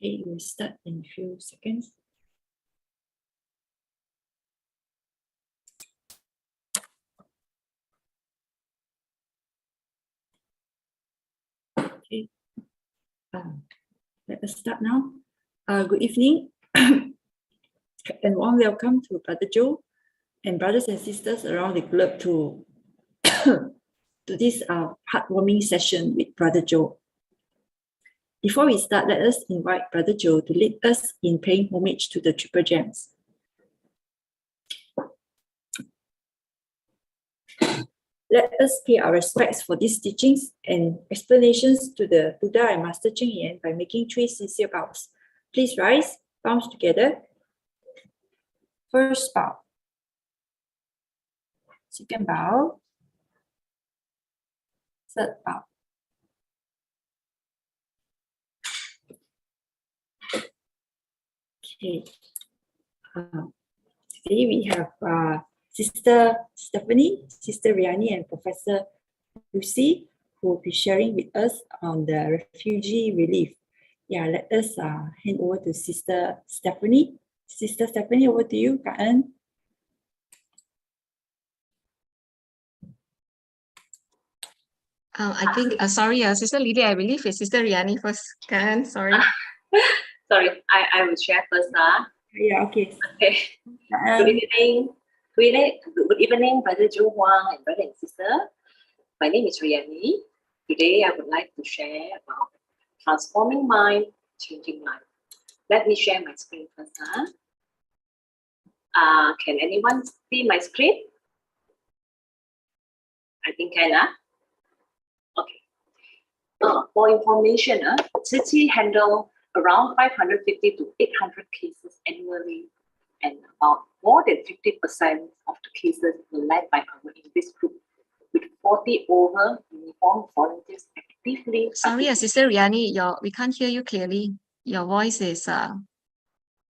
Okay, we'll start in a few seconds. Okay, let us start now. Good evening and warm welcome to Brother Joe and brothers and sisters around the globe to this heartwarming session with Brother Joe. Before we start, let us invite Brother Joe to lead us in paying homage to the Triple Gems. Let us pay our respects for these teachings and explanations to the Buddha and Master Ching Yen by making 3 sincere bows. Please rise, palms together. First bow. Second bow. Third bow. Okay. Today we have Sister Stephanie, Sister Riani, and Professor Lucy, who will be sharing with us on the refugee relief. Yeah, let us hand over to Sister Stephanie. Sister Stephanie, over to you, Kak En. I think, sorry, Sister Lydia, I believe it's Sister Riani first. Kak En, sorry. Sorry, I will share first. Yeah, okay. Okay. Good evening, Brother Joe Huang and brother and sister. My name is Riani. Today, I would like to share about transforming mind, changing life. Let me share my screen first. Can anyone see my screen? I think can. Okay. For information, Su Ching handle around 550 to 800 cases annually, and about more than 50% of the cases were led by our English group, with 40 over uniformed volunteers actively. Sorry, Sister Riani, we can't hear you clearly. Your voice is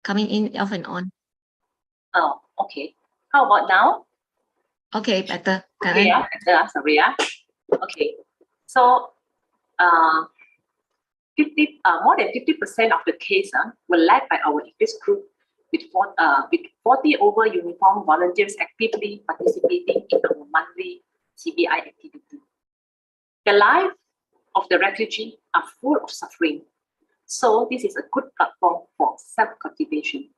coming in off and on. Oh, okay. How about now? Okay, better. Okay, better. Sorry. Okay. So, more than 50% of the cases were led by our English group, with 40 over uniformed volunteers actively participating in our monthly CBI activity. The lives of the refugee are full of suffering, so this is a good platform for self-cultivation.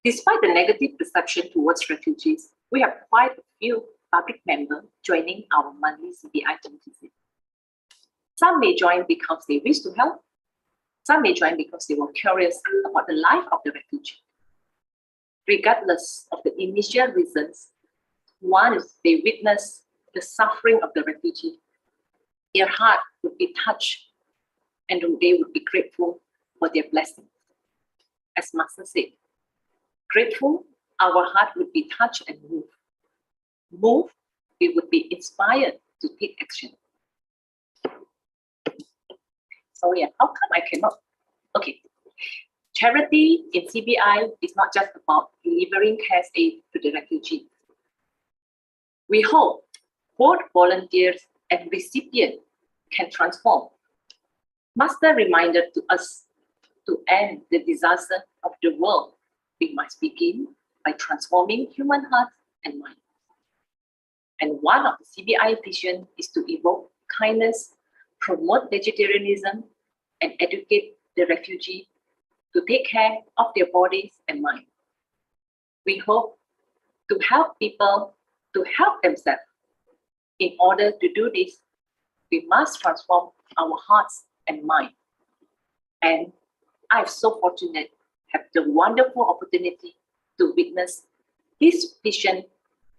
Despite the negative perception towards refugees, we have quite a few public members joining our monthly CBI activity. Some may join because they wish to help. Some may join because they were curious about the life of the refugee. Regardless of the initial reasons, once they witness the suffering of the refugee, their heart would be touched and they would be grateful for their blessings. As Master said, grateful, our heart would be touched and moved. Moved, we would be inspired to take action. So yeah, how come I cannot? Okay. Charity in CBI is not just about delivering cash aid to the refugee. We hope both volunteers and recipients can transform. Master reminded to us to end the disaster of the world. We must begin by transforming human hearts and minds. And one of the CBI vision is to evoke kindness, promote vegetarianism, and educate the refugee to take care of their bodies and mind. We hope to help people to help themselves. In order to do this, we must transform our hearts and mind. And I'm so fortunate to have the wonderful opportunity to witness this vision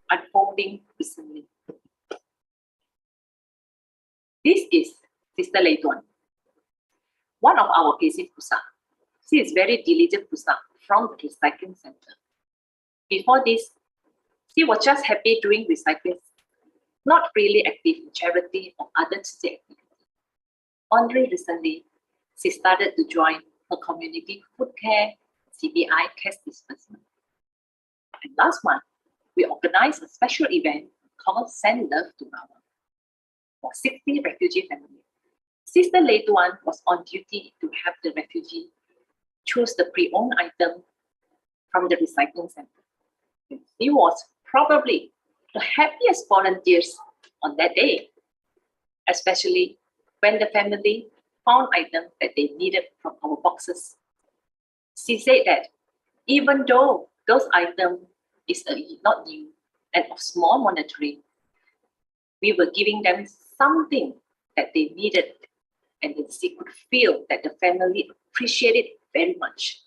unfolding recently. This is Sister Lei Tuan, one of our basic Pusa. She is very diligent Pusa from the recycling center. Before this, she was just happy doing recycling, not really active in charity or other activities. Only recently, she started to join her community food care CBI cash disbursement. And last month, we organized a special event called Send Love to Mama for 60 refugee families. Sister Lei Tuan was on duty to help the refugee choose the pre-owned item from the recycling center. She was probably the happiest volunteers on that day, especially when the family found items that they needed from our boxes. She said that even though those items is not new and of small monetary, we were giving them something that they needed, and that she could feel that the family appreciated it very much.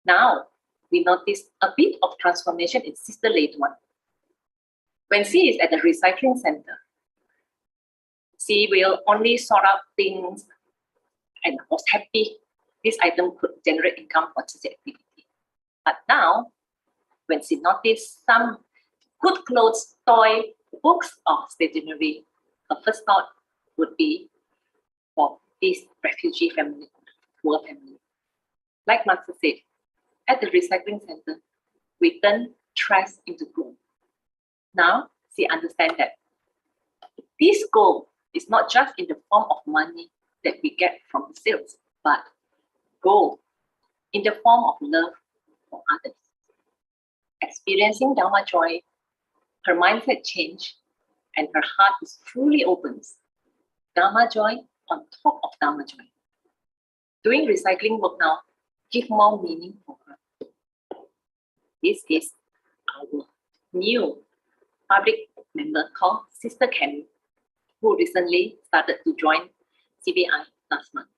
Now, we notice a bit of transformation in Sister Lei Tuan. When she is at the recycling center, she will only sort out things and was happy this item could generate income for such activity. But now, when she noticed some good clothes, toy, books, or stationery, her first thought would be for this refugee family, poor family. Like Master said, at the recycling center, we turn trash into gold. Now, she understands that this gold is not just in the form of money that we get from the sales, but gold in the form of love for others. Experiencing Dharma joy, her mindset changed and her heart is truly open. Dharma joy on top of Dharma joy. Doing recycling work now gives more meaning for her. This is our new public member called Sister Cammy, who recently started to join CBI last month.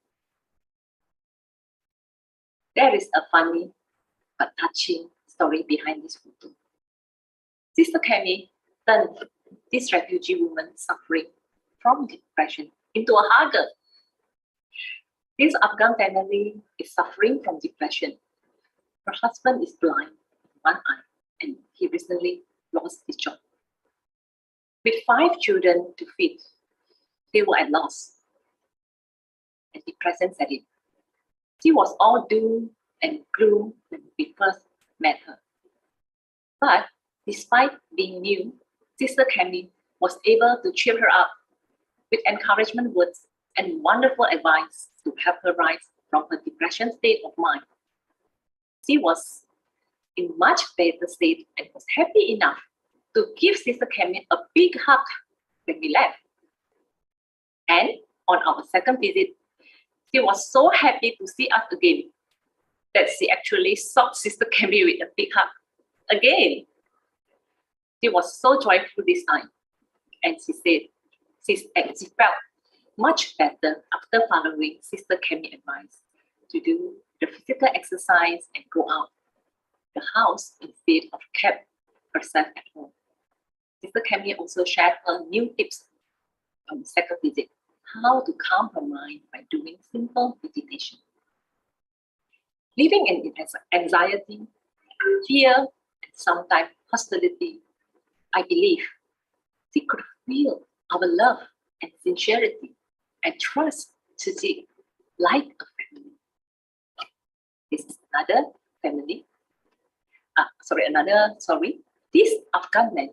There is a funny but touching story behind this photo. Sister Cammy turned this refugee woman suffering from depression into a hugger. This Afghan family is suffering from depression. Her husband is blind in one eye and he recently lost his job. With 5 children to feed, they were at loss. And depression set in. She was all doom and gloom when we first met her. But despite being new, Sister Cammy was able to cheer her up with encouragement words and wonderful advice to help her rise from her depression state of mind. She was in much better state and was happy enough to give Sister Cammy a big hug when we left. And on our second visit, she was so happy to see us again that she actually sought Sister Cammy with a big hug again. She was so joyful this time, and she said she felt much better after following Sister Cammy's advice to do the physical exercise and go out the house instead of kept herself at home. Sister Cammy also shared her new tips on the second visit, how to calm her mind by doing simple meditation. Living in anxiety, fear, and sometimes hostility, I believe she could feel our love and sincerity and trust to see like a family. This is another family. This Afghan man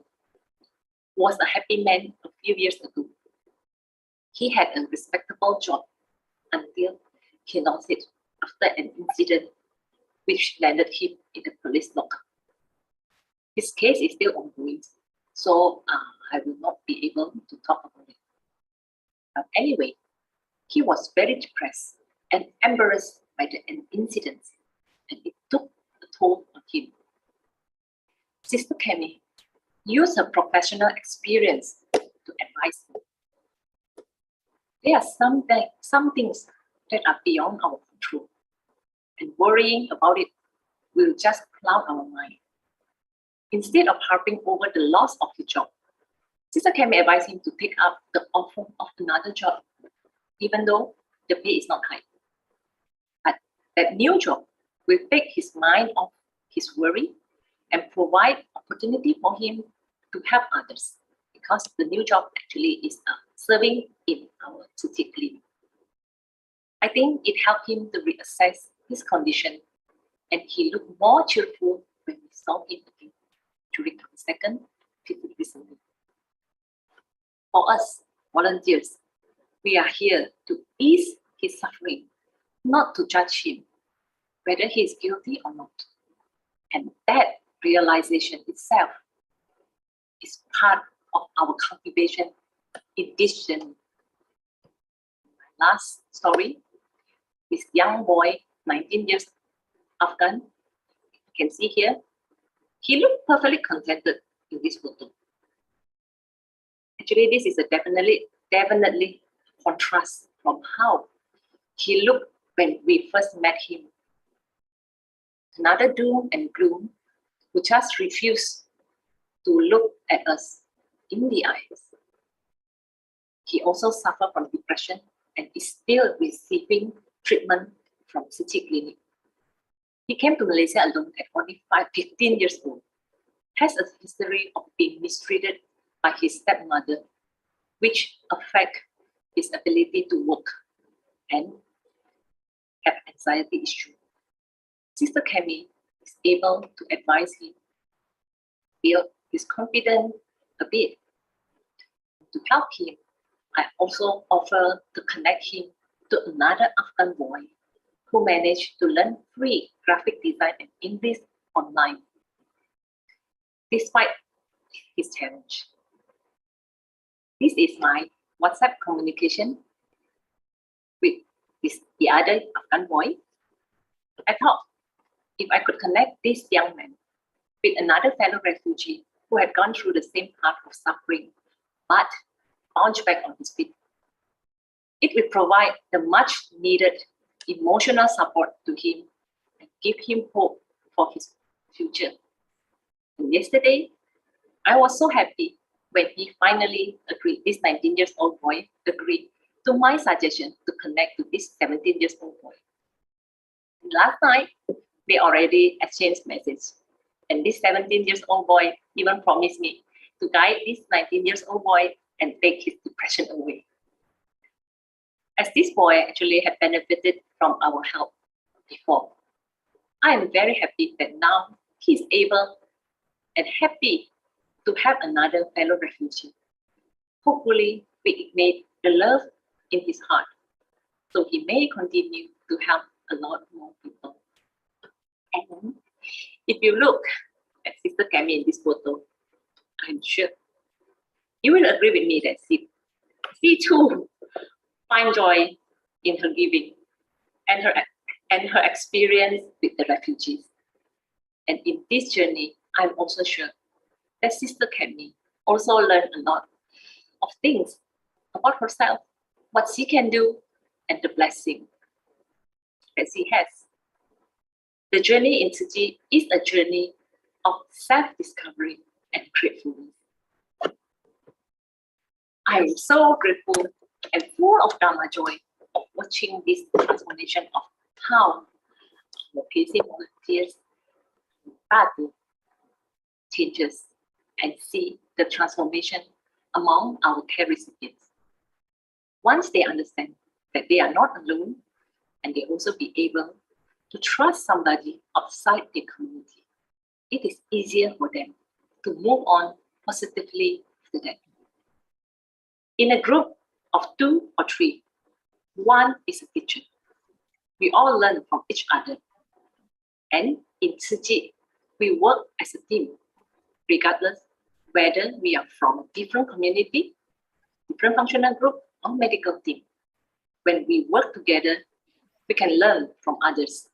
was a happy man a few years ago. He had a respectable job until he lost it after an incident which landed him in the police lockup. His case is still ongoing, so I will not be able to talk about it. But anyway, he was very depressed and embarrassed by the incident, and it took a toll on him. Sister Cammy used her professional experience to advise him. There are some things that are beyond our control, and worrying about it will just cloud our mind. Instead of harping over the loss of his job, Sister Cammy advised him to take up the offer of another job, even though the pay is not high. But that new job will take his mind off his worry and provide opportunity for him to help others, because the new job actually is serving in our city clinic. I think it helped him to reassess his condition, and he looked more cheerful when we saw him again during our second visit recently. For us, volunteers, We are here to ease his suffering, not to judge him, whether he is guilty or not. And that realization itself is part of our cultivation in this journey. My last story, this young boy, 19 years Afghan, you can see here, he looked perfectly contented in this photo. Actually, this is a definitely contrast from how he looked when we first met him. Another doom and gloom who just refused to look at us in the eyes. He also suffered from depression and is still receiving treatment from Su Ching Clinic. He came to Malaysia alone at 15 years old, has a history of being mistreated by his stepmother, which affect his ability to work and have anxiety issues. Sister Kemi is able to advise him, build his confidence a bit. To help him, I also offer to connect him to another Afghan boy who managed to learn free graphic design and English online, despite his challenge. This is my WhatsApp communication with the other Afghan boy. I thought if I could connect this young man with another fellow refugee who had gone through the same path of suffering, but bounced back on his feet, it will provide the much needed emotional support to him and give him hope for his future. And yesterday, I was so happy when he finally agreed, this 19 years old boy agreed to my suggestion to connect to this 17 years old boy. Last night, they already exchanged messages. And this 17 years old boy even promised me to guide this 19 years old boy and take his depression away. As this boy actually had benefited from our help before, I am very happy that now he is able and happy to have another fellow refugee. Hopefully, we ignite the love in his heart so he may continue to help a lot more people. And if you look at Sister Kemi in this photo, I'm sure you will agree with me that she too finds joy in her giving and her experience with the refugees. And in this journey, I'm also sure that Sister Kemi also learned a lot of things about herself, what she can do, and the blessing that she has. The journey in Su Ching is a journey of self-discovery and gratefulness. I am so grateful and full of Dharma joy of watching this transformation of how the PhD volunteers start to changes and see the transformation among our care recipients. Once they understand that they are not alone, and they also be able to trust somebody outside their community, it is easier for them to move on positively after that. In a group of 2 or 3, one is a teacher. We all learn from each other. And in Su Ching, we work as a team, regardless whether we are from a different community, different functional group, or medical team. When we work together, we can learn from others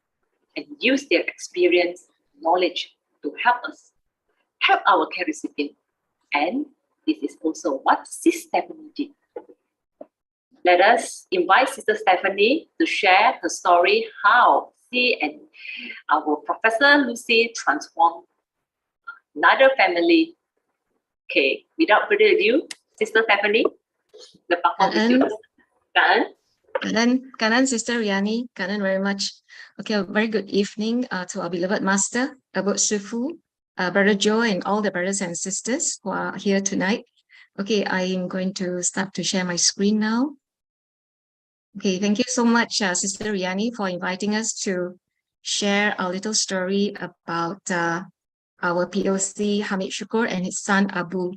and use their experience, knowledge to help us, help our care recipient. And this is also what Sister Stephanie did. Let us invite Sister Stephanie to share her story, how she and our Professor Lucy transformed another family. Okay, without further ado, Sister Stephanie, the platform is yours. Kanan, Sister Riani, Kanan very much. Okay, a very good evening to our beloved Master, Abot Sufu, Brother Joe, and all the brothers and sisters who are here tonight. Okay, I am going to start to share my screen now. Okay, thank you so much, Sister Riani, for inviting us to share a little story about our POC Hamid Shukur and his son Abu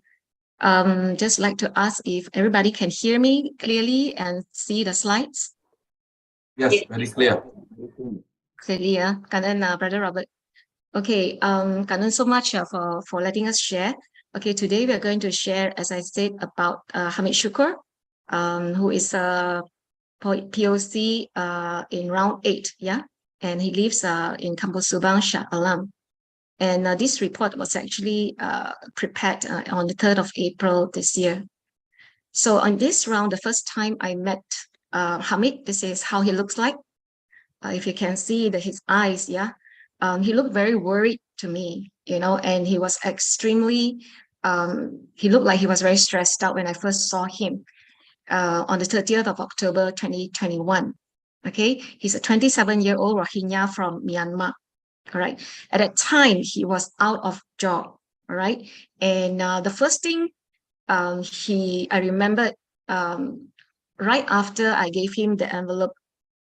Just like to ask if everybody can hear me clearly and see the slides. Yes, very clear. Clearly, yeah. Brother Robert. Okay, Kanan, so much for letting us share. Okay, today we are going to share, as I said, about Hamid Shukur, who is a POC in round 8, yeah, and he lives in Kampung Subang, Shah Alam. And this report was actually prepared on the 3rd of April this year. So on this round, the first time I met Hamid, this is how he looks like. If you can see his eyes, yeah, he looked very worried to me, you know, and he was extremely, he looked like he was very stressed out when I first saw him on the 30th of October, 2021. Okay, he's a 27-year-old Rohingya from Myanmar. All right. At that time, he was out of job. All right. And the first thing I remember right after I gave him the envelope,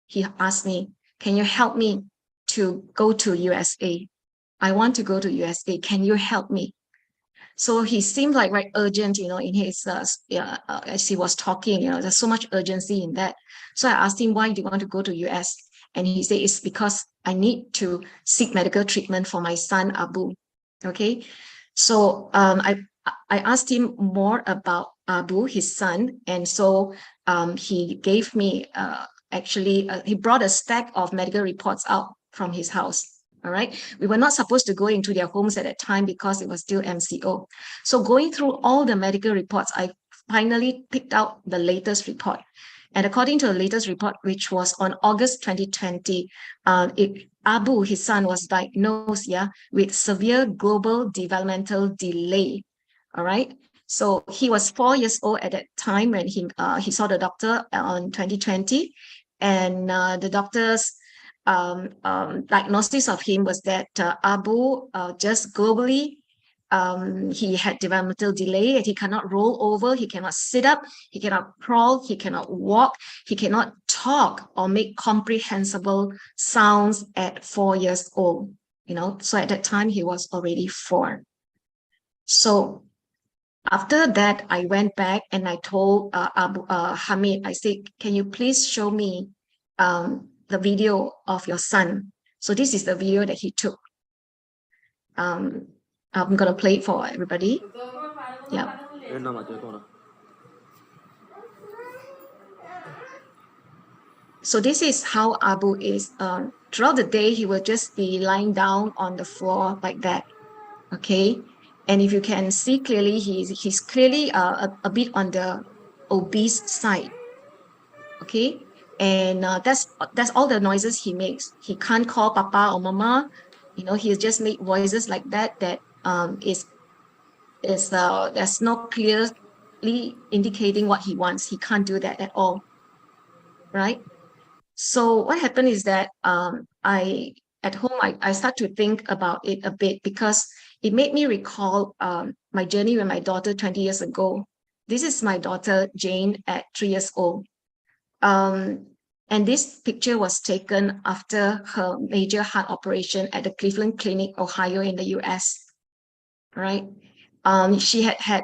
he asked me, can you help me to go to USA? I want to go to USA. Can you help me? So he seemed like very urgent, you know, in his, as he was talking, you know, there's so much urgency in that. So I asked him, why do you want to go to US? And he said, it's because I need to seek medical treatment for my son, Abu. Okay. So I asked him more about Abu, his son. And so he gave me, he brought a stack of medical reports out from his house. All right. We were not supposed to go into their homes at that time because it was still MCO. So going through all the medical reports, I finally picked out the latest report. And according to the latest report, which was on August 2020, Abu, his son, was diagnosed, with severe global developmental delay. All right. So he was 4 years old at that time when he saw the doctor on 2020, and the doctor's diagnosis of him was that Abu just globally, he had developmental delay, and he cannot roll over, he cannot sit up, he cannot crawl, he cannot walk, he cannot talk or make comprehensible sounds at 4 years old. You know, so at that time he was already 4. So after that, I went back and I told Hamid, I said, can you please show me the video of your son? So this is the video that he took. I'm gonna play it for everybody. Yeah. So this is how Abu is. Throughout the day, he will just be lying down on the floor like that. Okay. And if you can see clearly, he's clearly a bit on the obese side. Okay. And that's all the noises he makes. He can't call Papa or Mama. You know, he just make voices like that that's not clearly indicating what he wants. He can't do that at all. Right. So what happened is that at home I start to think about it a bit, because it made me recall my journey with my daughter 20 years ago. This is my daughter Jane at 3 years old. And this picture was taken after her major heart operation at the Cleveland Clinic, Ohio, in the US. Right? She had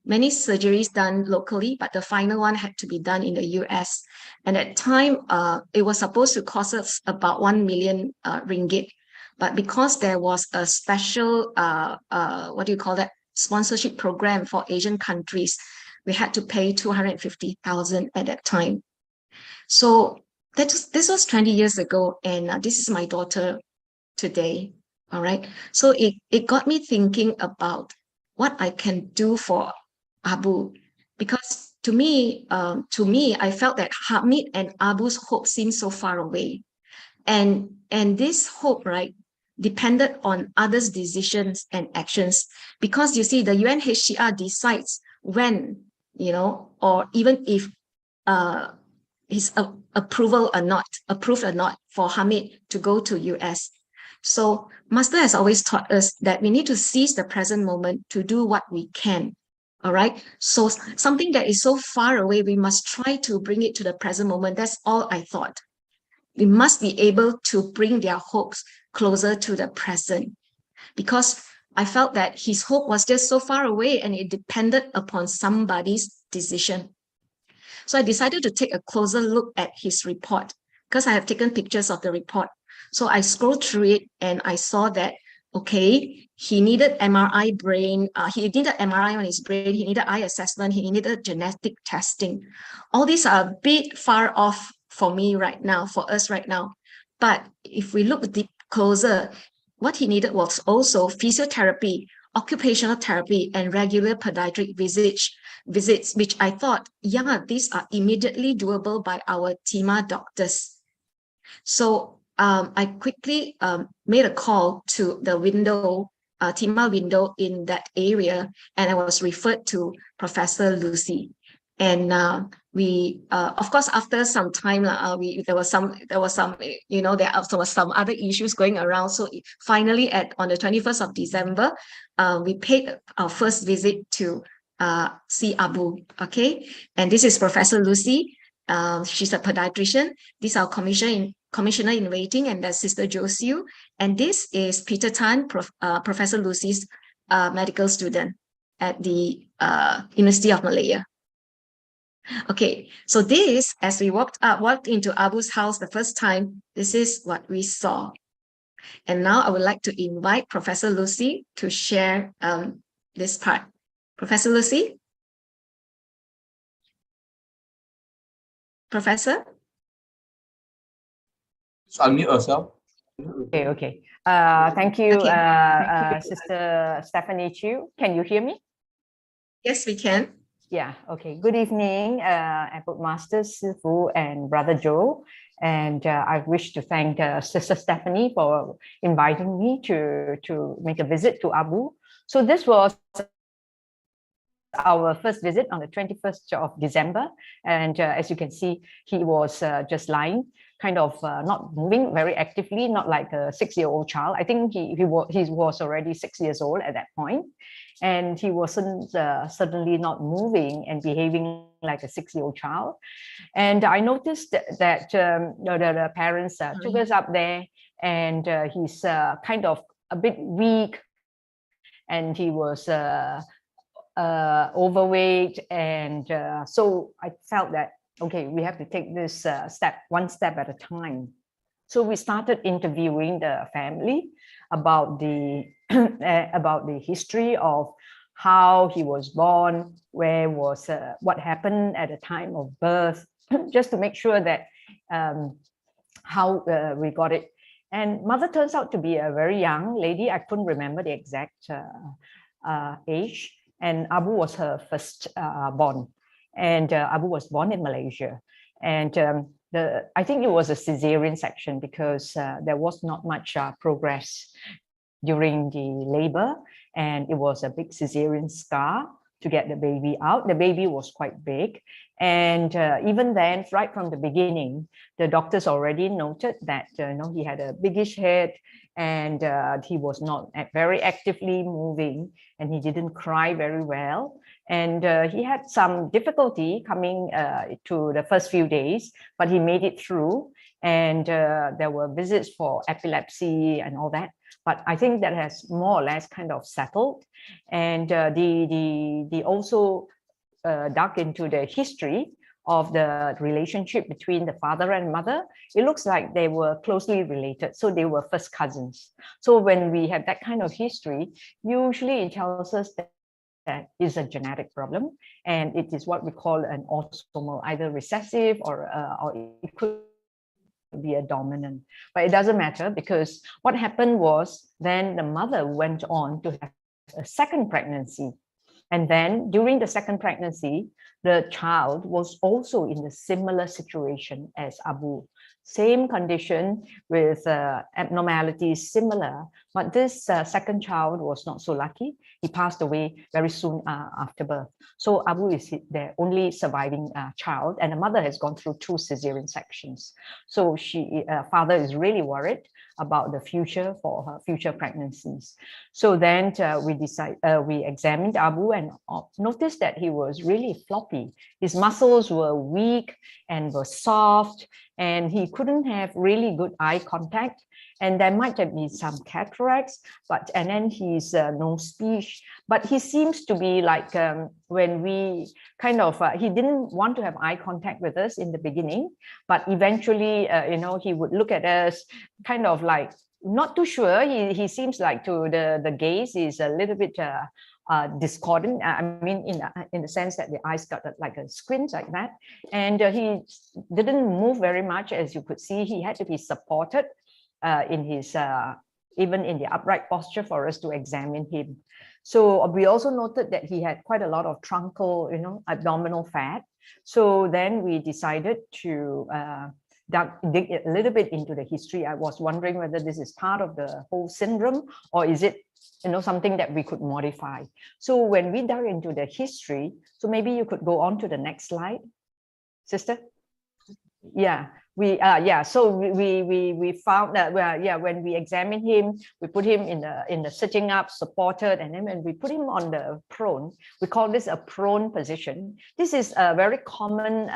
many surgeries done locally, but the final one had to be done in the US. And at the time, it was supposed to cost us about 1 million ringgit. But because there was a special, sponsorship program for Asian countries, we had to pay 250,000 at that time. So this was 20 years ago, and this is my daughter today. All right. So it got me thinking about what I can do for Abu, because to me, I felt that Hamid and Abu's hope seemed so far away, and this hope, right, depended on others' decisions and actions. Because you see, the UNHCR decides when, you know, or even if his approved or not for Hamid to go to US. So Master has always taught us that we need to seize the present moment to do what we can. All right. So something that is so far away, we must try to bring it to the present moment. That's all I thought. We must be able to bring their hopes closer to the present, because I felt that his hope was just so far away and it depended upon somebody's decision. So I decided to take a closer look at his report because I have taken pictures of the report. So I scrolled through it and I saw that, okay, he needed MRI brain, he needed MRI on his brain, he needed eye assessment, he needed genetic testing. All these are a bit far off for me right now, for us right now. But if we look deep closer, what he needed was also physiotherapy, occupational therapy, and regular podiatric visits, which I thought, yeah, these are immediately doable by our TIMA doctors. So I quickly made a call to the window, TIMA window in that area, and I was referred to Professor Lucy. And we, of course, after some time, there was some, you know, there was some other issues going around. So finally, on the 21st of December, we paid our first visit to see Abu. Okay, and this is Professor Lucy. She's a podiatrician. This is our commissioner in waiting, and that's Sister Josiu. And this is Peter Tan, Professor Lucy's medical student at the University of Malaya. Okay, so this, as we walked into Abu's house the first time, this is what we saw. And now I would like to invite Professor Lucy to share this part. Professor Lucy? Professor? Just unmute yourself. Okay. Thank you, Okay. Sister Stephanie Chiu. Can you hear me? Yes, we can. Yeah, okay. Good evening, Abbot Master Sifu and Brother Joe. And I wish to thank Sister Stephanie for inviting me to make a visit to Abu. So this was our first visit on the 21st of December. And as you can see, he was just lying, kind of not moving very actively, not like a 6-year-old child. I think he was already 6 years old at that point. And he wasn't suddenly not moving and behaving like a 6-year-old child. And I noticed that the parents took us up there, and he's kind of a bit weak, and he was overweight. And so I felt that, okay, we have to take this one step at a time. So we started interviewing the family about the about the history of how he was born, what happened at the time of birth, just to make sure that how we got it. And mother turns out to be a very young lady. I couldn't remember the exact age. And Abu was her first born. And Abu was born in Malaysia. And I think it was a cesarean section because there was not much progress during the labor, and it was a big cesarean scar to get the baby out. The baby was quite big, and even then, right from the beginning, the doctors already noted that he had a biggish head, and he was not very actively moving, and he didn't cry very well. And he had some difficulty coming to the first few days, but he made it through. And there were visits for epilepsy and all that. But I think that has more or less kind of settled. And they also dug into the history of the relationship between the father and mother. It looks like they were closely related. So they were first cousins. So when we have that kind of history, usually it tells us that is a genetic problem, and it is what we call an autosomal, either recessive or it could be a dominant. But it doesn't matter, because what happened was then the mother went on to have a second pregnancy. And then during the second pregnancy, the child was also in a similar situation as Abu. Same condition with abnormalities similar, but this second child was not so lucky. He passed away very soon after birth. So Abu is their only surviving child, and the mother has gone through 2 cesarean sections. So father is really worried about the future for her future pregnancies. So then we examined Abu and noticed that he was really floppy. His muscles were weak and were soft, and he couldn't have really good eye contact, and there might have been some cataracts, and then he's no speech, but he seems to be like when we kind of he didn't want to have eye contact with us in the beginning, but eventually he would look at us kind of like not too sure. He seems like to the gaze is a little bit discordant. I mean, in the sense that the eyes got like a squint like that, and he didn't move very much. As you could see, he had to be supported in his even in the upright posture for us to examine him. So we also noted that he had quite a lot of truncal, abdominal fat. So then we decided to dig a little bit into the history. I was wondering whether this is part of the whole syndrome, or is it something that we could modify. So when we dug into the history, so maybe you could go on to the next slide, sister. Yeah, so we found that when we examined him, we put him in the sitting up, supported, and then when we put him on the prone, we call this a prone position. This is a very common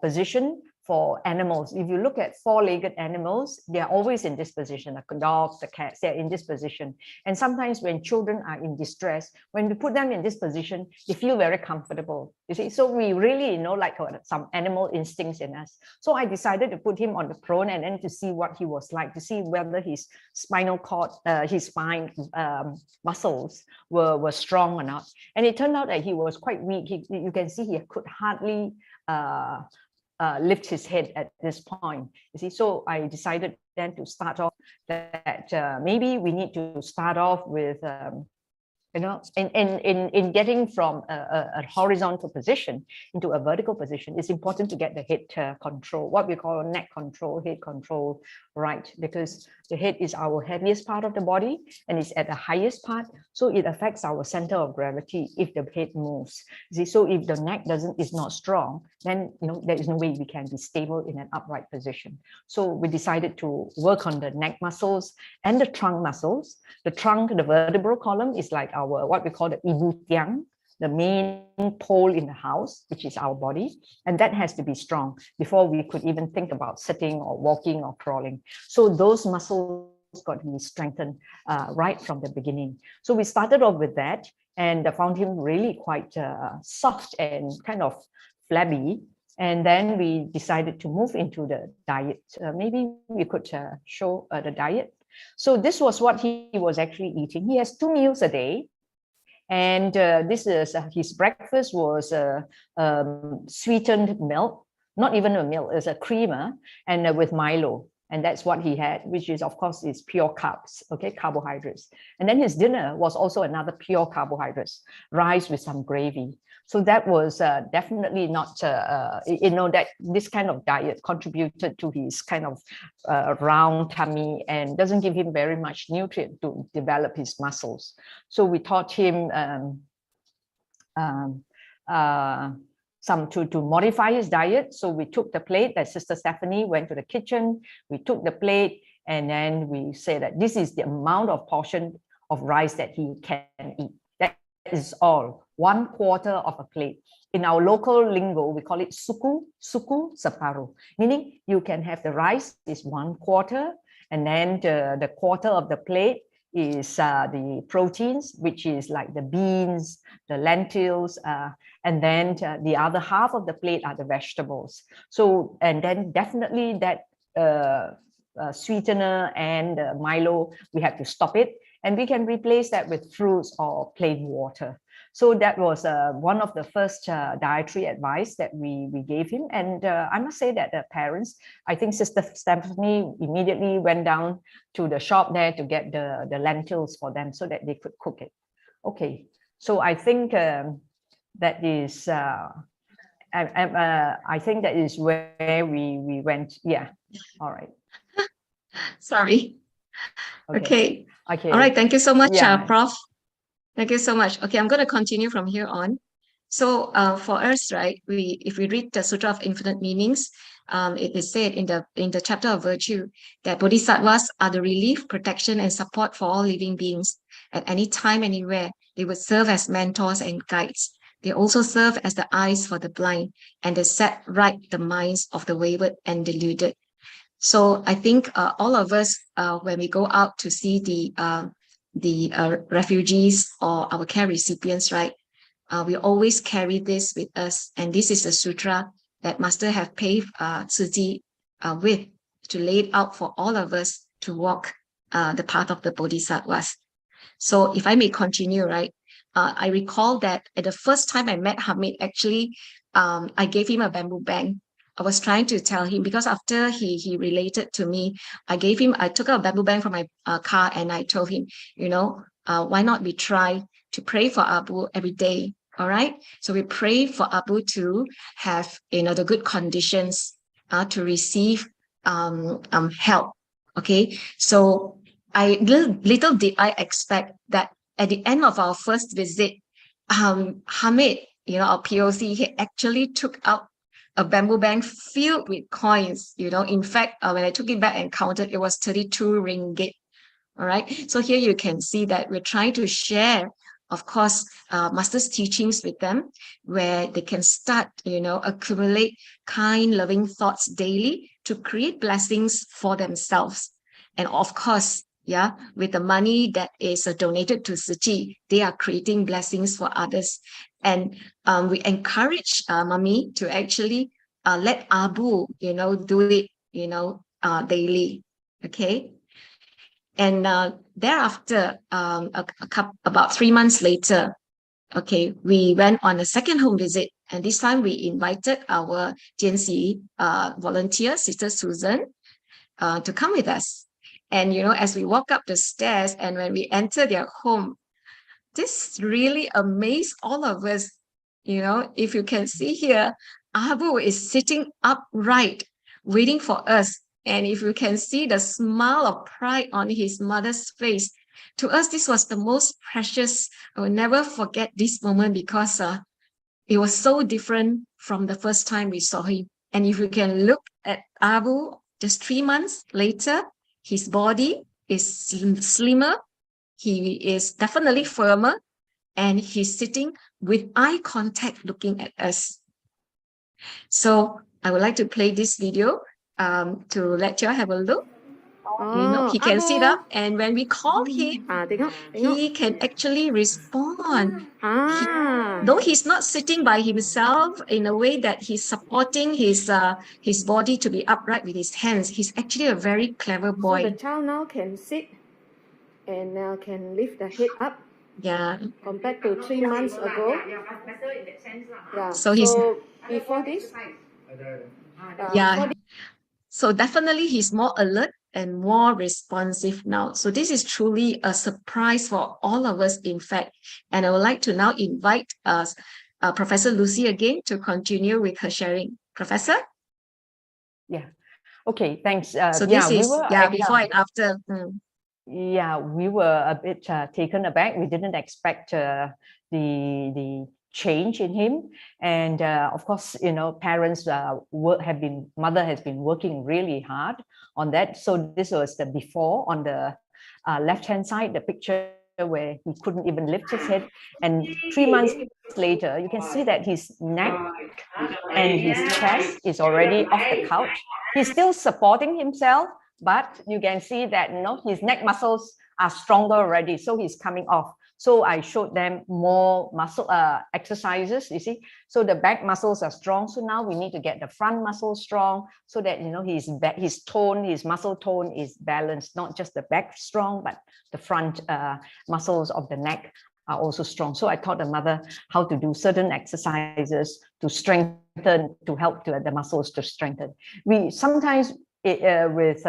position for animals. If you look at four-legged animals, they're always in this position. The dogs, the cats, they're in this position. And sometimes when children are in distress, when we put them in this position, they feel very comfortable. You see, so we really like some animal instincts in us. So I decided to put him on the prone and then to see what he was like, to see whether his spinal cord, his spine muscles were strong or not. And it turned out that he was quite weak. You can see he could hardly lift his head at this point. You see, so I decided then to start off that maybe we need to start off with in getting from a horizontal position into a vertical position. It's important to get the head control, what we call neck control, head control, right? Because the head is our heaviest part of the body and it's at the highest part, so it affects our center of gravity if the head moves. See, so if the neck is not strong, then there is no way we can be stable in an upright position. So we decided to work on the neck muscles and the trunk muscles. The trunk, the vertebral column, is like our what we call the ibu tiang, the main pole in the house, which is our body, and that has to be strong before we could even think about sitting or walking or crawling. So those muscles got to be strengthened right from the beginning. So we started off with that, and I found him really quite soft and kind of flabby. And then we decided to move into the diet. Maybe we could show the diet. So this was what he was actually eating. He has 2 meals a day. And this is his breakfast was sweetened milk, not even a milk, it's a creamer, and with Milo. And that's what he had, which is, of course, is pure carbs, okay, carbohydrates. And then his dinner was also another pure carbohydrates, rice with some gravy. So that was definitely not, that this kind of diet contributed to his kind of round tummy and doesn't give him very much nutrient to develop his muscles. So we taught him to modify his diet. So we took the plate, that Sister Stephanie went to the kitchen, we took the plate, and then we say that this is the amount of portion of rice that he can eat. That is all, 1/4 of a plate. In our local lingo, we call it suku separuh, meaning you can have the rice is 1/4, and then the quarter of the plate is the proteins, which is like the beans, the lentils, and then the other half of the plate are the vegetables. So, and then definitely that sweetener and Milo, we have to stop it, and we can replace that with fruits or plain water. So that was one of the first dietary advice that we gave him. And I must say that the parents, I think Sister Stephanie immediately went down to the shop there to get the lentils for them so that they could cook it. Okay, so I think that is, I think that is where we went. Yeah, all right. Sorry. Okay. All right, thank you so much, Prof. Thank you so much. Okay, I'm going to continue from here on. So for us, right, if we read the Sutra of Infinite Meanings, it is said in the chapter of virtue that bodhisattvas are the relief, protection, and support for all living beings. At any time, anywhere, they would serve as mentors and guides. They also serve as the eyes for the blind, and they set right the minds of the wayward and deluded. So I think all of us, when we go out to see the refugees or our care recipients, right? We always carry this with us, and this is the sutra that Master have paved Tzu Chi with, to lay it out for all of us to walk the path of the Bodhisattvas. So if I may continue, right? I recall that at the first time I met Hamid, actually, I gave him a bamboo bang. I was trying to tell him, because after he related to me, I took a bamboo bang from my car, and I told him, why not we try to pray for Abu every day? All right. So we pray for Abu to have, the good conditions to receive help. Okay. So little did I expect that at the end of our first visit, Hamid, our POC, he actually took out a bamboo bag filled with coins. In fact, when I took it back and counted, it was 32 ringgit. All right. So here you can see that we're trying to share, of course, Master's teachings with them, where they can start, accumulate kind, loving thoughts daily to create blessings for themselves. And of course, with the money that is donated to Tzu Chi, they are creating blessings for others. And we encourage Mummy to actually let Abu, do it, daily. Okay. And thereafter, about 3 months later, okay, we went on a second home visit. And this time we invited our GNC volunteer, Sister Susan, to come with us. And, as we walk up the stairs and when we enter their home, this really amazed all of us. If you can see here, Abu is sitting upright, waiting for us. And if you can see the smile of pride on his mother's face, to us, this was the most precious. I will never forget this moment, because it was so different from the first time we saw him. And if you can look at Abu just 3 months later, his body is slimmer. He is definitely firmer, and he's sitting with eye contact looking at us. So I would like to play this video to let you all have a look. He can sit up, and when we call him, he can actually respond. Though he's not sitting by himself in a way that he's supporting his body to be upright with his hands, he's actually a very clever boy. So the child now can sit and can lift the head up. Yeah. Compared to 3 months ago. Yeah. So he's before this. So definitely he's more alert and more responsive now. So this is truly a surprise for all of us, in fact. And I would like to now invite Professor Lucy again to continue with her sharing. Professor? Yeah. Okay, thanks. So this is before and after. Yeah, we were a bit taken aback. We didn't expect the change in him, and of course, parents mother has been working really hard on that. So this was the before on the left-hand side, the picture where he couldn't even lift his head, and 3 months later, you can see that his neck and his chest is already off the couch. He's still supporting himself, but you can see that his neck muscles are stronger already, so he's coming off. So I showed them more muscle exercises, you see. So the back muscles are strong. So now we need to get the front muscles strong, so that his muscle tone is balanced, not just the back strong, but the front muscles of the neck are also strong. So I taught the mother how to do certain exercises to strengthen, to help the muscles to strengthen. We sometimes with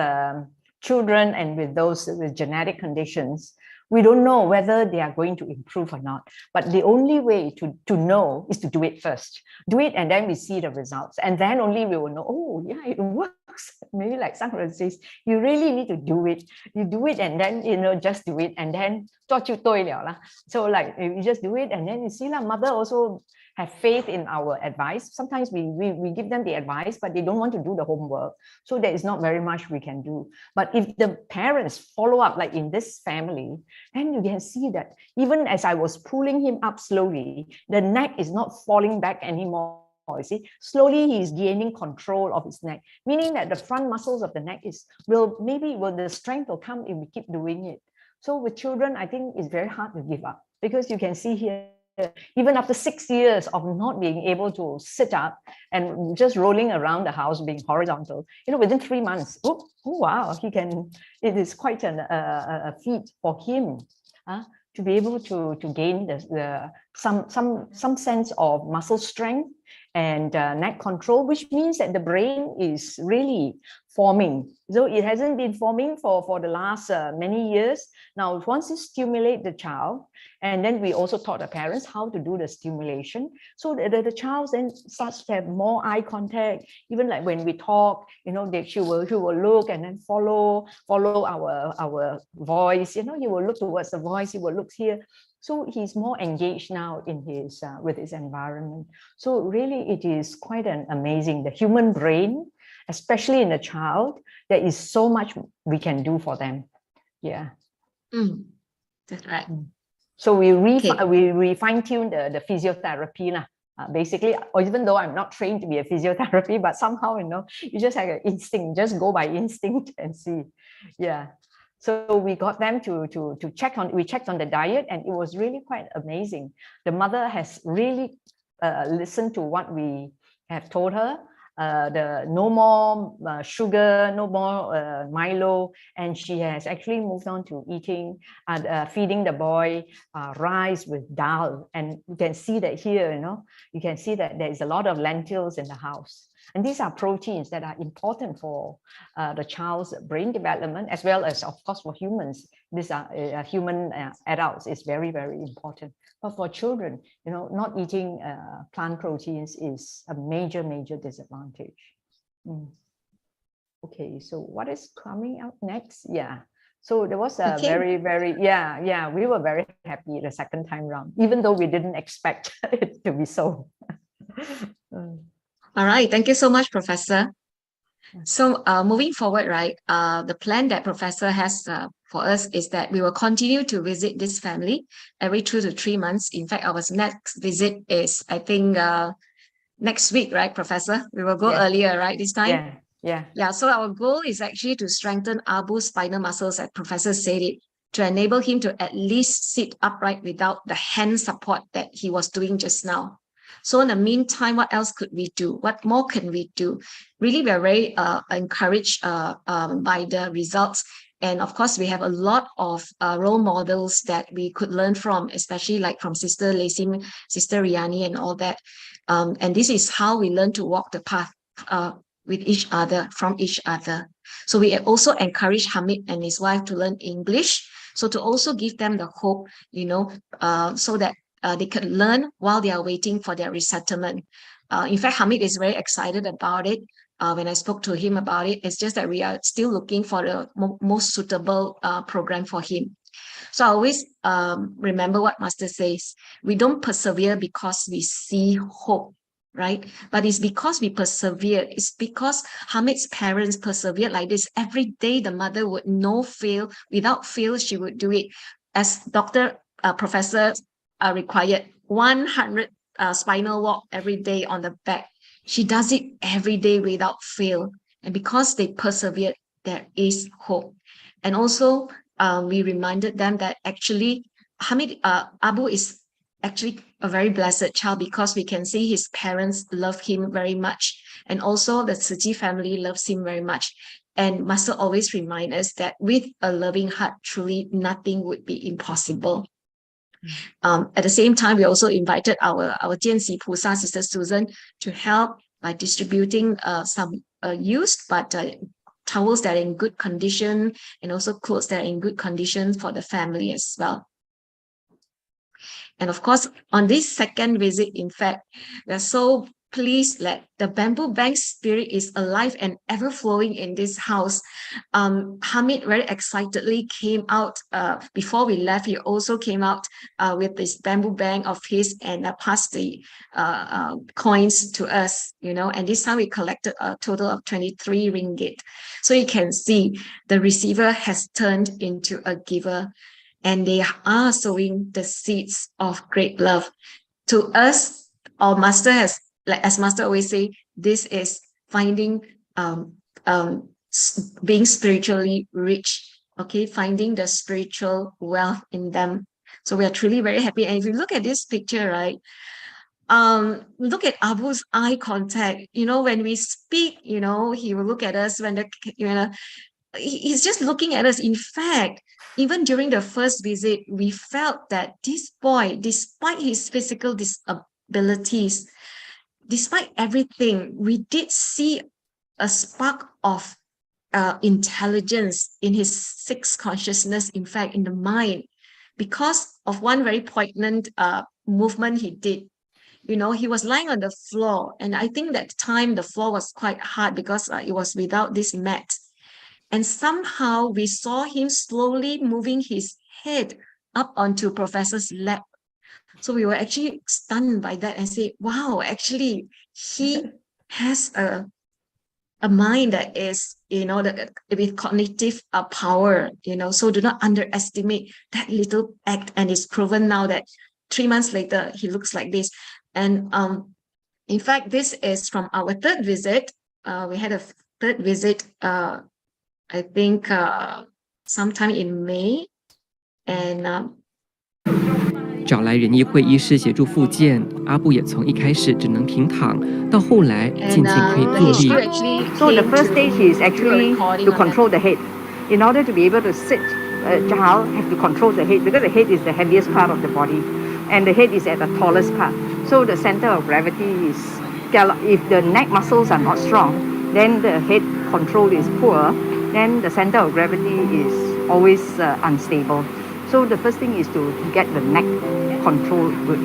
children and with those with genetic conditions, we don't know whether they are going to improve or not. But the only way to know is to do it first. Do it, and then we see the results. And then only we will know, oh, yeah, it works. Maybe like Sangha says, you really need to do it. You do it, and then, just do it. And then, so like, you just do it, and then you see, mother also have faith in our advice. Sometimes we give them the advice, but they don't want to do the homework. So there is not very much we can do. But if the parents follow up, like in this family, then you can see that even as I was pulling him up slowly, the neck is not falling back anymore. You see, slowly he's gaining control of his neck, meaning that the front muscles of the neck the strength will come if we keep doing it. So with children, I think it's very hard to give up, because you can see here, even after 6 years of not being able to sit up and just rolling around the house, being horizontal, within 3 months, oh wow, it is quite a feat for him to be able to gain some sense of muscle strength and neck control, which means that the brain is really forming. So it hasn't been forming for the last many years. Now, once you stimulate the child, and then we also taught the parents how to do the stimulation, so the child then starts to have more eye contact. Even like when we talk, she will look and then follow our voice. He will look towards the voice. He will look here. So he's more engaged now in his with his environment. So really, it is quite amazing. The human brain, especially in a child, there is so much we can do for them. Yeah. That's right. So we fine-tune the physiotherapy basically, or even though I'm not trained to be a physiotherapy, but somehow, you just have an instinct, just go by instinct and see. Yeah. So we got them to check on, we checked on the diet, and it was really quite amazing. The mother has really listened to what we have told her. No more sugar, no more Milo, and she has actually moved on to eating, feeding the boy rice with dal. And you can see that here, you can see that there is a lot of lentils in the house. And these are proteins that are important for the child's brain development, as well as, of course, for humans. These are human adults is very, very important. But for children, not eating plant proteins is a major, major disadvantage. Okay, so what is coming up next? Yeah. So there was a very, very, we were very happy the second time round, even though we didn't expect it to be so. All right, thank you so much, Professor. So moving forward, right, the plan that Professor has for us is that we will continue to visit this family every 2 to 3 months. In fact, our next visit is, I think, next week, right, Professor? We will go earlier, right, this time? Yeah, so our goal is actually to strengthen Abu's spinal muscles, as Professor said it, to enable him to at least sit upright without the hand support that he was doing just now. So in the meantime, what else could we do? What more can we do? Really, we're very encouraged by the results. And of course, we have a lot of role models that we could learn from, especially like from Sister Lacey, Sister Riani, and all that. And this is how we learn to walk the path with each other, from each other. So we also encourage Hamid and his wife to learn English. So to also give them the hope, so that they can learn while they are waiting for their resettlement. In fact, Hamid is very excited about it. When I spoke to him about it, it's just that we are still looking for the most suitable program for him. So I always remember what Master says. We don't persevere because we see hope, right? But it's because we persevere. It's because Hamid's parents persevered like this. Every day, the mother would fail. Without fail, she would do it. As Professor required 100 spinal walk every day on the back. She does it every day without fail. And because they persevered, there is hope. And also, we reminded them that actually Abu is actually a very blessed child, because we can see his parents love him very much. And also the Su Ching family loves him very much. And Master always reminds us that with a loving heart, truly nothing would be impossible. At the same time, we also invited our Jianxi Pusa, Sister Susan, to help by distributing some used but towels that are in good condition, and also clothes that are in good condition for the family as well. And of course, on this second visit, in fact, we're so please let the bamboo bank spirit is alive and ever flowing in this house. Hamid very excitedly came out before we left. He also came out with this bamboo bank of his and passed the coins to us, and this time we collected a total of 23 ringgit. So you can see the receiver has turned into a giver, and they are sowing the seeds of great love. To us, our master has, like as master always say, this is finding being spiritually rich, okay, finding the spiritual wealth in them. So we are truly very happy. And if you look at this picture, right, look at Abu's eye contact. When we speak, he will look at us when he's just looking at us. In fact, even during the first visit, we felt that this boy, despite his physical disabilities, despite everything, we did see a spark of intelligence in his sixth consciousness, in fact, in the mind, because of one very poignant movement he did. He was lying on the floor, and I think that time the floor was quite hard because it was without this mat. And somehow we saw him slowly moving his head up onto Professor's lap. So we were actually stunned by that and say, wow, actually, he has a mind that is, with cognitive power, so do not underestimate that little act. And it's proven now that 3 months later, he looks like this. And in fact, this is from our third visit. We had a third visit, I think sometime in May, and 找来人医会医师协助复健，阿布也从一开始只能平躺，到后来渐渐可以坐立。So the first stage is actually to control the head. In order to be able to sit, a child have to control the head because the head is the heaviest part of the body, and the head is at the tallest part. So the center of gravity is, if the neck muscles are not strong, then the head control is poor. Then the center of gravity is always unstable. So the first thing is to get the neck control good.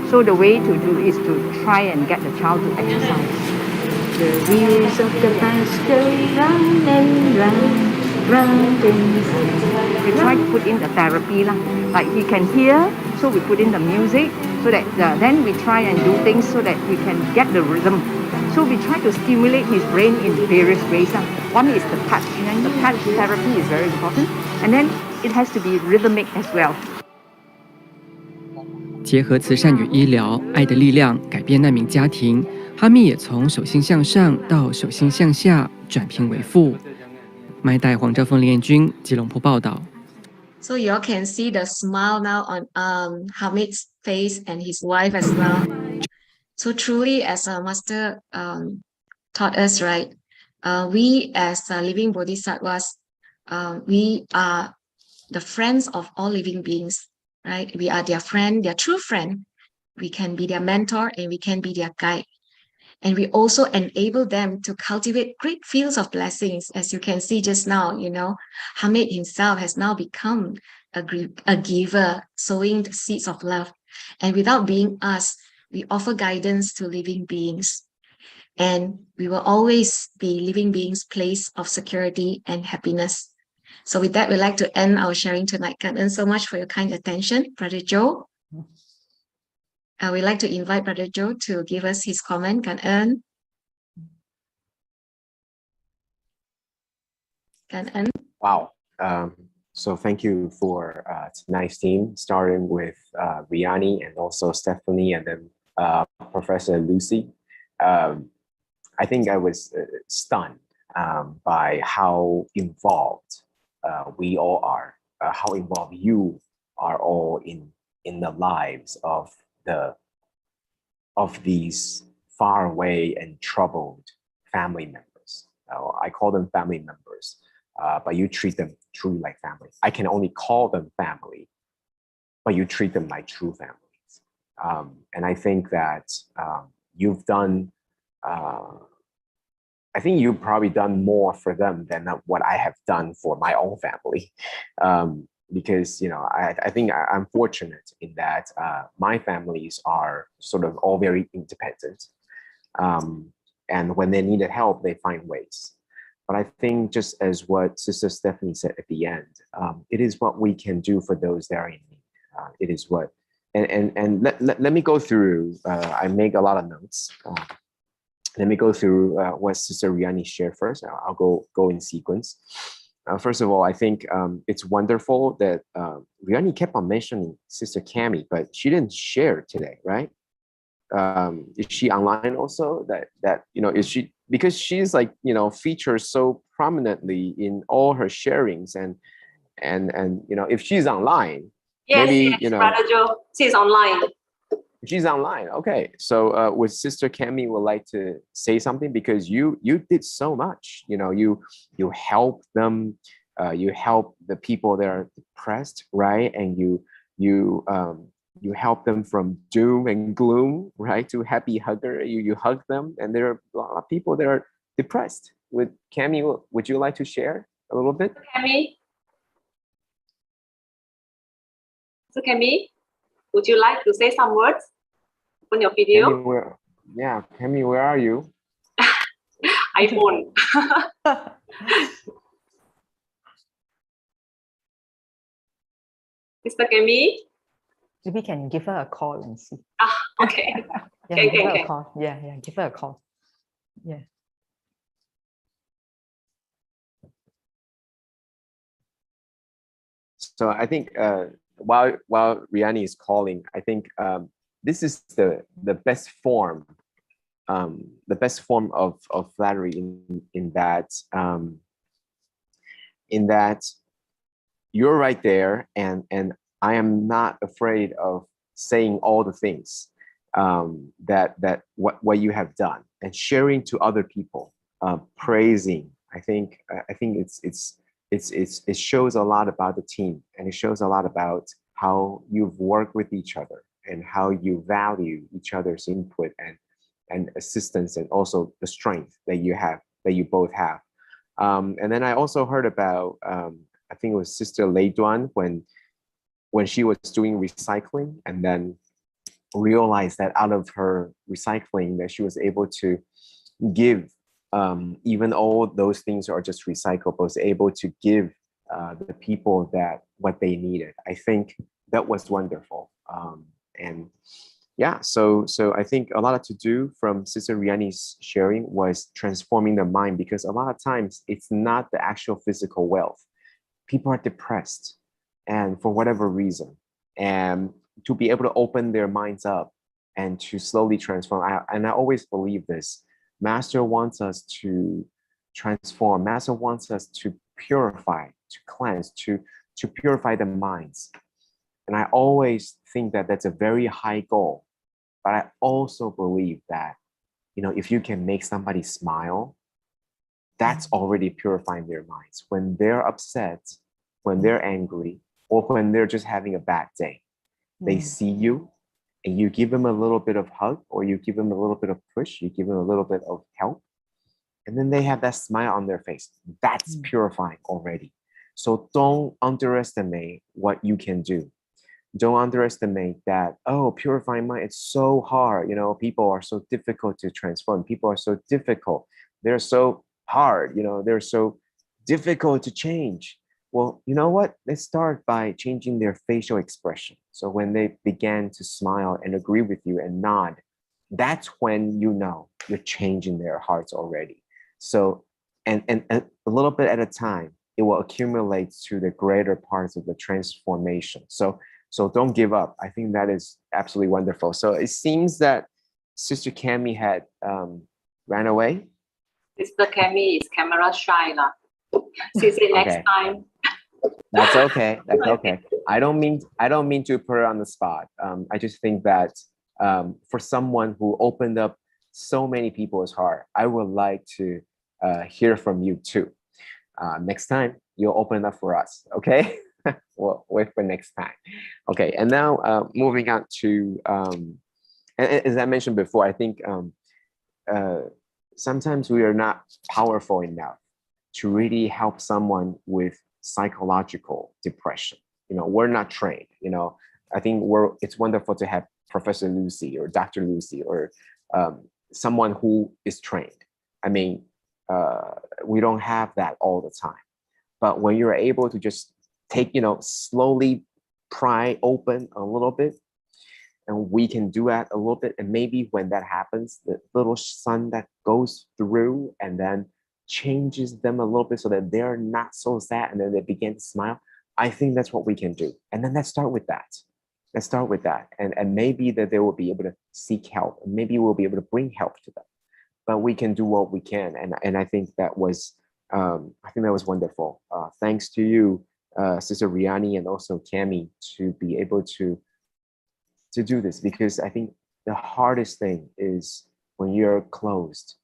So the way to do is to try and get the child to exercise. The wheels of the bus go round and round, round and round. We try to put in the therapy lah. Like he can hear, so we put in the music, so that then we try and do things so that we can get the rhythm. So we try to stimulate his brain in various ways. One is the touch, and the touch therapy is very important. And then it has to be rhythmic as well. 结合慈善与医疗，爱的力量改变难民家庭。哈密也从手心向上到手心向下，转贫为富。麦代黄兆峰、林彦君，吉隆坡报道。So you all can see the smile now on Hamid's face and his wife as well. So truly, as a master taught us, right? We as living bodhisattvas, we are the friends of all living beings, right? We are their friend, their true friend. We can be their mentor and we can be their guide. And we also enable them to cultivate great fields of blessings. As you can see just now, Hamid himself has now become a giver, sowing the seeds of love. And without being asked, we offer guidance to living beings. And we will always be living beings' place of security and happiness. So with that, we'd like to end our sharing tonight. Thank you so much for your kind attention, Brother Joe. We'd like to invite Brother Joe to give us his comment. Cảm ơn. Wow. So thank you for tonight's team, starting with Riani and also Stephanie and then Professor Lucy. I think I was stunned by how involved we all are, how involved you are all in the lives of these far away and troubled family members. I call them family members, but you treat them truly like family. I can only call them family, but you treat them like true families. And I think that you've done, I think you've probably done more for them than what I have done for my own family. Because, I think I'm fortunate in that my families are sort of all very independent. And when they needed help, they find ways. But I think just as what Sister Stephanie said at the end, it is what we can do for those that are in need. It is what, and let me go through, I make a lot of notes. Let me go through what Sister Riani shared first. I'll go in sequence. First of all, I think it's wonderful that Riani kept on mentioning Sister Cami, but she didn't share today, right? Is she online also? That is she, because she's like features so prominently in all her sharings, and if she's online, Yes, maybe yes, Brother Joe, she's online. She's online. Okay, so would Sister Cami would like to say something, because you did so much. You help them, you help the people that are depressed, right? And you help them from doom and gloom, right, to happy hugger. You hug them, and there are a lot of people that are depressed. With Cami, would you like to share a little bit? Cami, so Cami, would you like to say some words on your video? Cami, where are you? iPhone. Mr. Cami? Maybe can give her a call and see. Okay. Yeah, give her a call. Yeah, give her a call. Yeah. So I think while Riani is calling, I think this is the best form, of flattery in that you're right there, and I am not afraid of saying all the things that what you have done, and sharing to other people, praising. I think it shows a lot about the team, and it shows a lot about how you've worked with each other, and how you value each other's input and assistance, and also the strength that you both have. And then I also heard about, I think it was Sister Lei Duan, when she was doing recycling, and then realized that out of her recycling that she was able to give, even all those things are just recyclable, was able to give the people that what they needed. I think that was wonderful. And yeah, so I think a lot to do from Sister Riani's sharing was transforming the mind, because a lot of times it's not the actual physical wealth. People are depressed, and for whatever reason, and to be able to open their minds up and to slowly transform. I always believe this. Master wants us to transform. Master wants us to purify, to cleanse, to purify the minds. And I always think that that's a very high goal. But I also believe that, if you can make somebody smile, that's already purifying their minds. When they're upset, when they're angry, or when they're just having a bad day, they see you, and you give them a little bit of hug, or you give them a little bit of push, you give them a little bit of help, and then they have that smile on their face. That's purifying already. So don't underestimate what you can do. Don't underestimate that, purifying mind, it's so hard. People are so difficult to transform. People are so difficult. They're so hard, they're so difficult to change. Well, you know what? Let's start by changing their facial expression. So when they began to smile and agree with you and nod, that's when you're changing their hearts already. So, and a little bit at a time, it will accumulate to the greater parts of the transformation. So don't give up. I think that is absolutely wonderful. So it seems that Sister Cami had ran away. Sister Cami is camera shy. She said next time. That's okay. That's okay. I don't mean to put her on the spot. I just think that for someone who opened up so many people's heart, I would like to hear from you too. Next time you'll open up for us, okay? We'll wait for next time. Okay, and now moving on to, as I mentioned before, I think sometimes we are not powerful enough to really help someone with psychological depression. We're not trained. I think it's wonderful to have Professor Lucy or Dr. Lucy or someone who is trained. I mean, we don't have that all the time. But when you're able to just take, slowly pry open a little bit, and we can do that a little bit. And maybe when that happens, the little sun that goes through and then changes them a little bit so that they're not so sad and then they begin to smile. I think that's what we can do. And then let's start with that. Let's start with that. And maybe that they will be able to seek help. And maybe we'll be able to bring help to them. But we can do what we can. And I think that was wonderful. Thanks to you, Sister Riani, and also Cami, to be able to do this, because I think the hardest thing is when you're closed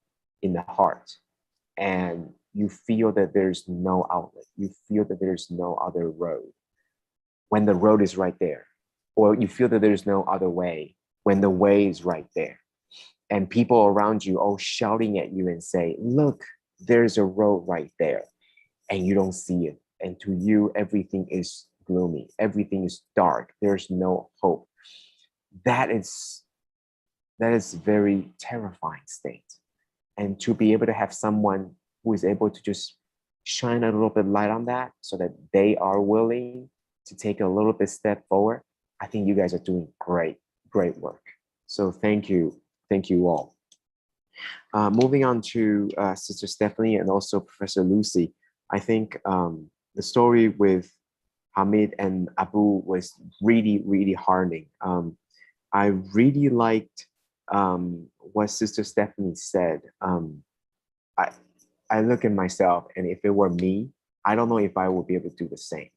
in the heart and you feel that there's no outlet, you feel that there's no other road when the road is right there, or you feel that there's no other way when the way is right there, and people around you all shouting at you and say, look, there's a road right there, and you don't see it, and to you everything is gloomy, everything is dark, there's no hope. That is very terrifying state. And to be able to have someone who is able to just shine a little bit light on that so that they are willing to take a little bit step forward, I think you guys are doing great work. So thank you all. Moving on to Sister Stephanie and also Professor Lucy, I think the story with Hamid and Abu was really hardening. I really liked what Sister Stephanie said. I look at myself, and if it were me, I don't know if I would be able to do the same.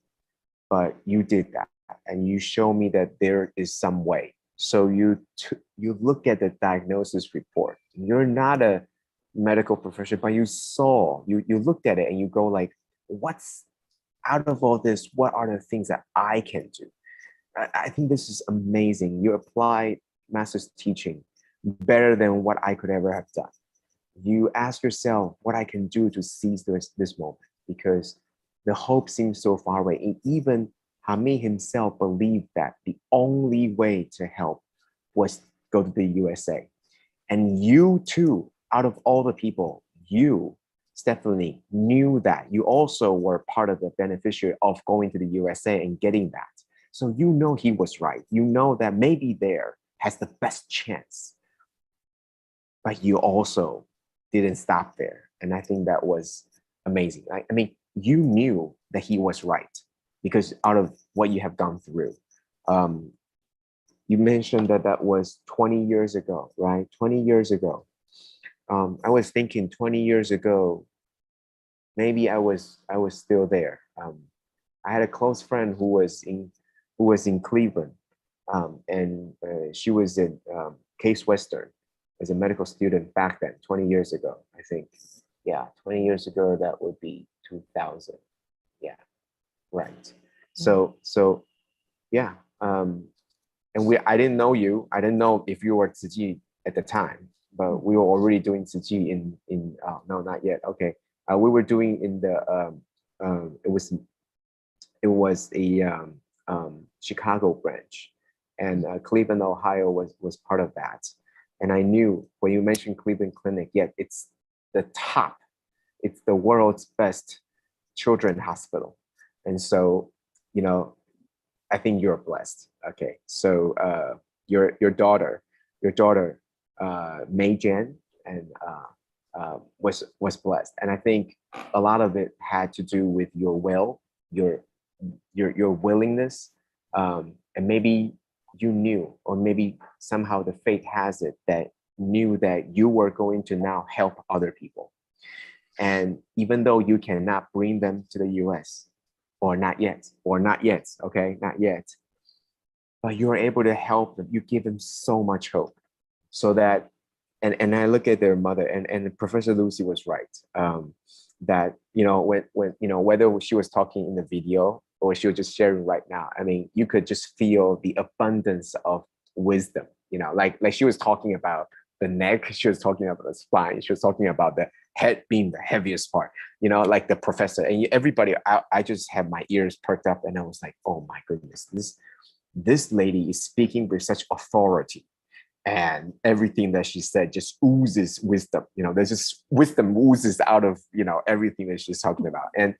But you did that, and you show me that there is some way. So you look at the diagnosis report. You're not a medical professional, but you looked at it and you go like, what's out of all this? What are the things that I can do? I think this is amazing. You apply Master's teaching better than what I could ever have done. You ask yourself what I can do to seize this moment, because the hope seems so far away. And even Hamid himself believed that the only way to help was go to the USA. And you too, out of all the people, you, Stephanie, knew that. You also were part of the beneficiary of going to the USA and getting that. So you know he was right. You know that maybe there has the best chance. But you also didn't stop there. And I think that was amazing. I mean, you knew that he was right because out of what you have gone through. You mentioned that was 20 years ago, right? 20 years ago. I was thinking 20 years ago, maybe I was still there. I had a close friend who was in Cleveland, and she was in Case Western as a medical student back then, 20 years ago, I think. Yeah, 20 years ago, that would be 2000. Yeah, right. So yeah. And I didn't know you. I didn't know if you were Tzu Chi at the time, but we were already doing Tzu Chi in no, not yet. Okay, we were doing in the it was a Chicago branch, and Cleveland, Ohio was part of that. And I knew when you mentioned Cleveland Clinic, yeah, it's the top. It's the world's best children's hospital. And so, I think you're blessed. Okay, so your daughter, Mei Jan, and was blessed, and I think a lot of it had to do with your will, your willingness, and maybe you knew, or maybe somehow the fate has it that knew that you were going to now help other people, and even though you cannot bring them to the U.S. or not yet, okay, not yet. But you're able to help them. You give them so much hope, so that, and I look at their mother, and Professor Lucy was right. That when whether she was talking in the video or she was just sharing right now, I mean, you could just feel the abundance of wisdom. Like she was talking about the neck, she was talking about the spine, she was talking about the head being the heaviest part. Like the professor and everybody. I just had my ears perked up, and I was like, oh my goodness, this lady is speaking with such authority, and everything that she said just oozes wisdom. There's just wisdom oozes out of everything that she's talking about. And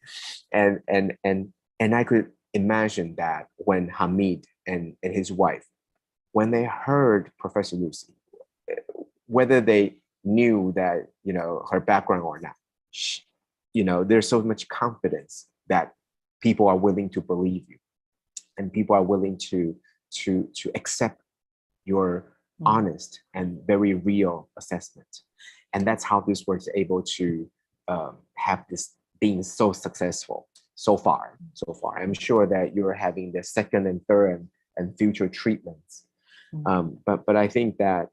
I could imagine that when Hamid and his wife, when they heard Professor Lucy, whether they knew that her background or not, there's so much confidence that people are willing to believe you, and people are willing to accept your honest and very real assessment. And that's how this was able to have this being so successful so far. I'm sure that you're having the second and third and future treatments. But I think that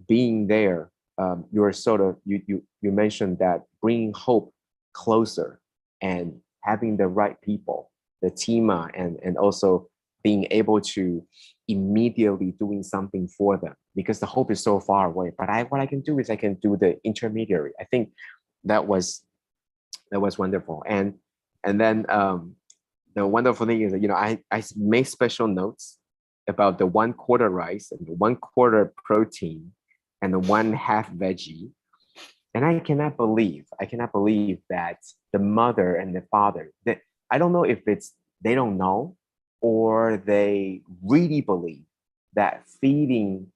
being there, you're sort of, you mentioned that bringing hope closer and having the right people, the team, and also being able to immediately doing something for them, because the hope is so far away. But what I can do is I can do the intermediary. I think that was wonderful. And then the wonderful thing is that I made special notes about the 1/4 rice and the 1/4 protein and the 1/2 veggie. And I cannot believe that the mother and the father, that I don't know if it's they don't know or they really believe that feeding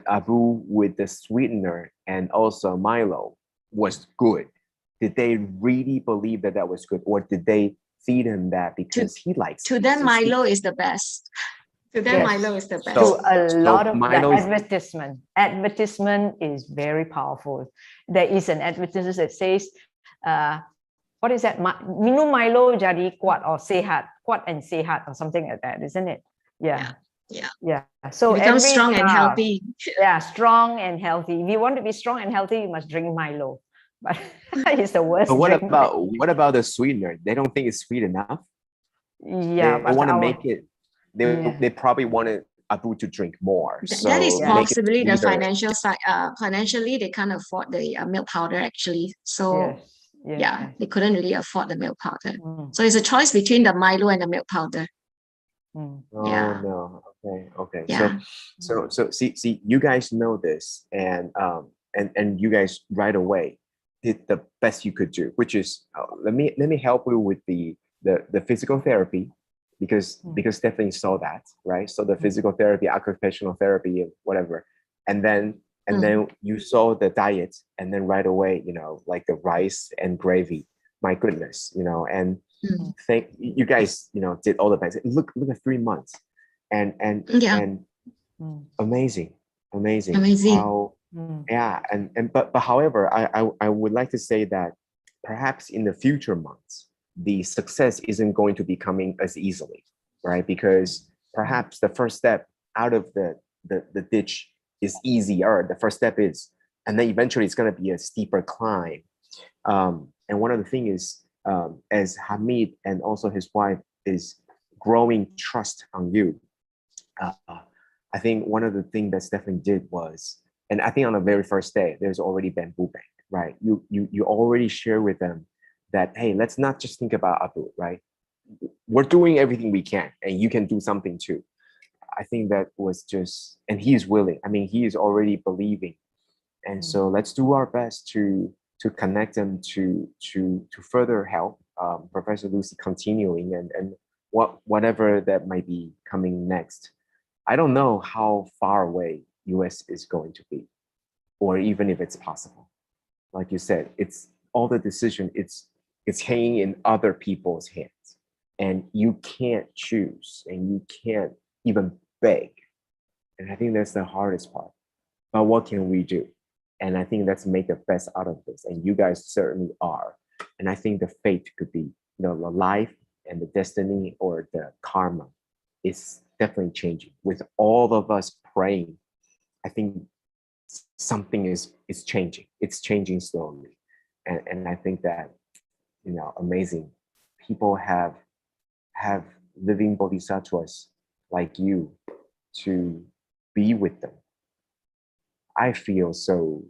Abu with the sweetener and also Milo was good. Did they really believe that was good, or did they feed him that because he likes it? To them, Milo is the best. To them, Yes. Milo is the best. To a lot of the Milo is- advertisement is very powerful. There is an advertisement that says, what is that? Minum Milo jadi kuat or kuat and sehat or something like that, isn't it? Yeah. So you become strong and healthy. Yeah, strong and healthy. If you want to be strong and healthy, you must drink Milo. But it's the worst. But drink. what about the sweetener? They don't think it's sweet enough. Yeah, they want to make it. They probably wanted Abu to drink more. So that is possibly the sweeter. financial side. Financially, they can't afford the milk powder actually. So they couldn't really afford the milk powder. So it's a choice between the Milo and the milk powder. Oh no. Okay. Yeah. So see, you guys know this, and you guys right away did the best you could do, which is let me help you with the physical therapy, because Stephanie saw that, right? So the physical therapy, occupational therapy, and whatever, and then you saw the diet, and then right away, like the rice and gravy. My goodness, and thank you guys, did all the best. Look at 3 months, and amazing. How, but however, I would like to say that perhaps in the future months, the success isn't going to be coming as easily, right? Because perhaps the first step out of the ditch is easier. The first step is, and then eventually it's going to be a steeper climb. And one of the things is, as Hamid and also his wife is growing trust on you, I think one of the things that Stephanie did was, and I think on the very first day, there's already bamboo bank, right? You already share with them that, hey, let's not just think about Abu, right? We're doing everything we can, and you can do something too. I think that was just, and he is willing. I mean, he is already believing, and so let's do our best to connect them to further help Professor Lucy continuing and whatever that might be coming next. I don't know how far away US is going to be, or even if it's possible. Like you said, it's all the decision. It's hanging in other people's hands, and you can't choose, and you can't even beg. And I think that's the hardest part. But what can we do? And I think let's make the best out of this. And you guys certainly are. And I think the fate could be, the life and the destiny or the karma is definitely changing. With all of us praying, I think something is changing. It's changing slowly. And I think that, amazing. People have living bodhisattvas like you to be with them. I feel so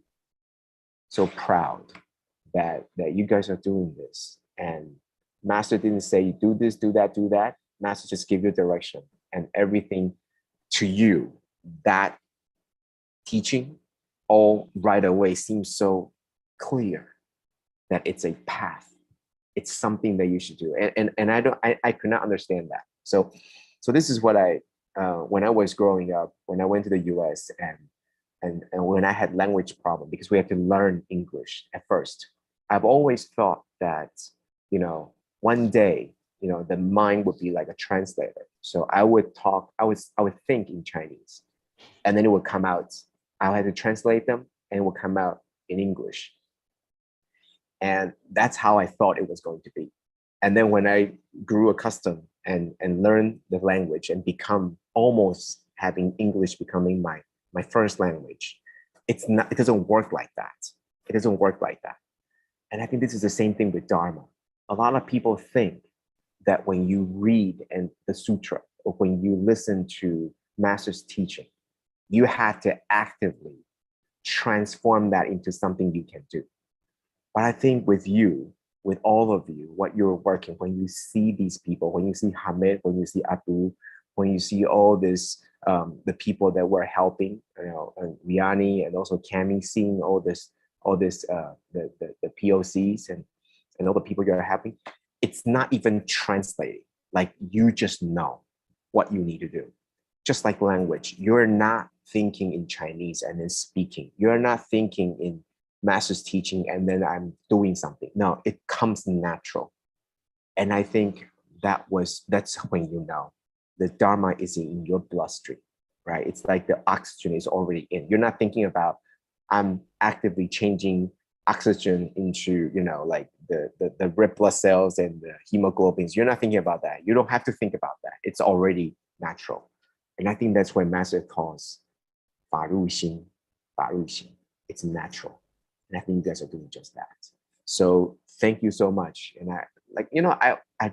proud that you guys are doing this. And Master didn't say do this, do that, do that. Master just gave you direction and everything to you. That teaching all right away seems so clear that it's a path. It's something that you should do. And I could not understand that. So this is what when I was growing up, when I went to the US and when I had language problem, because we had to learn English at first, I've always thought that, one day, the mind would be like a translator. So I would think in Chinese, and then it would come out. I had to translate them and it would come out in English. And that's how I thought it was going to be. And then when I grew accustomed and learned the language and become almost having English becoming my first language, it doesn't work like that. It doesn't work like that. And I think this is the same thing with Dharma. A lot of people think that when you read the sutra or when you listen to master's teaching, you have to actively transform that into something you can do. But I think with you, with all of you, what you're working, when you see these people, when you see Hamid, when you see Abu, when you see all this, the people that we're helping, and Riani and also Cami, seeing all this, the POCs and all the people you're helping, it's not even translating. Like, you just know what you need to do. Just like language, you're not thinking in Chinese and then speaking. You're not thinking in master's teaching and then I'm doing something. No, it comes natural. And I think that's when you know the Dharma is in your bloodstream, right? It's like the oxygen is already in. You're not thinking about, I'm actively changing oxygen into, like the red blood cells and the hemoglobins. You're not thinking about that. You don't have to think about that. It's already natural. And I think that's why Master calls 法入心. It's natural. And I think you guys are doing just that. So thank you so much. And I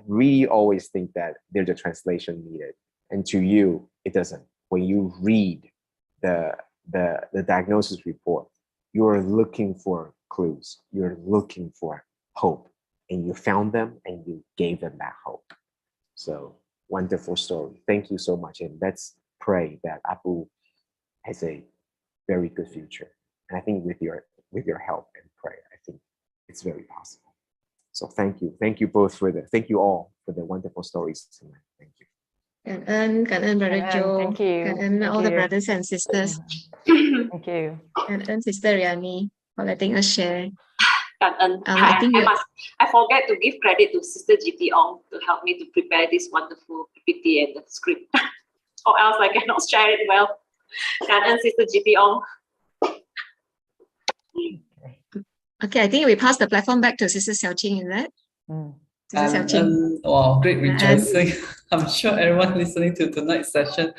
really always think that there's a translation needed. And to you, it doesn't. When you read the diagnosis report, you're looking for clues. You're looking for hope. And you found them and you gave them that hope. So wonderful story. Thank you so much. And let's pray that Abu has a very good future. And I think with your help and prayer, I think it's very possible. So thank you. Thank you both thank you all for the wonderful stories tonight. Thank you. Brother Joe. Thank you. And all the brothers and sisters. Thank you. And Sister Riani for letting us share. I forget to give credit to Sister GT Ong to help me to prepare this wonderful PPT and the script. Or else I cannot share it well. And Sister GT Ong. Okay, I think we pass the platform back to Sister Su Ching, is that? Sister Su Ching. Wow, great rejoicing. I'm sure everyone listening to tonight's session,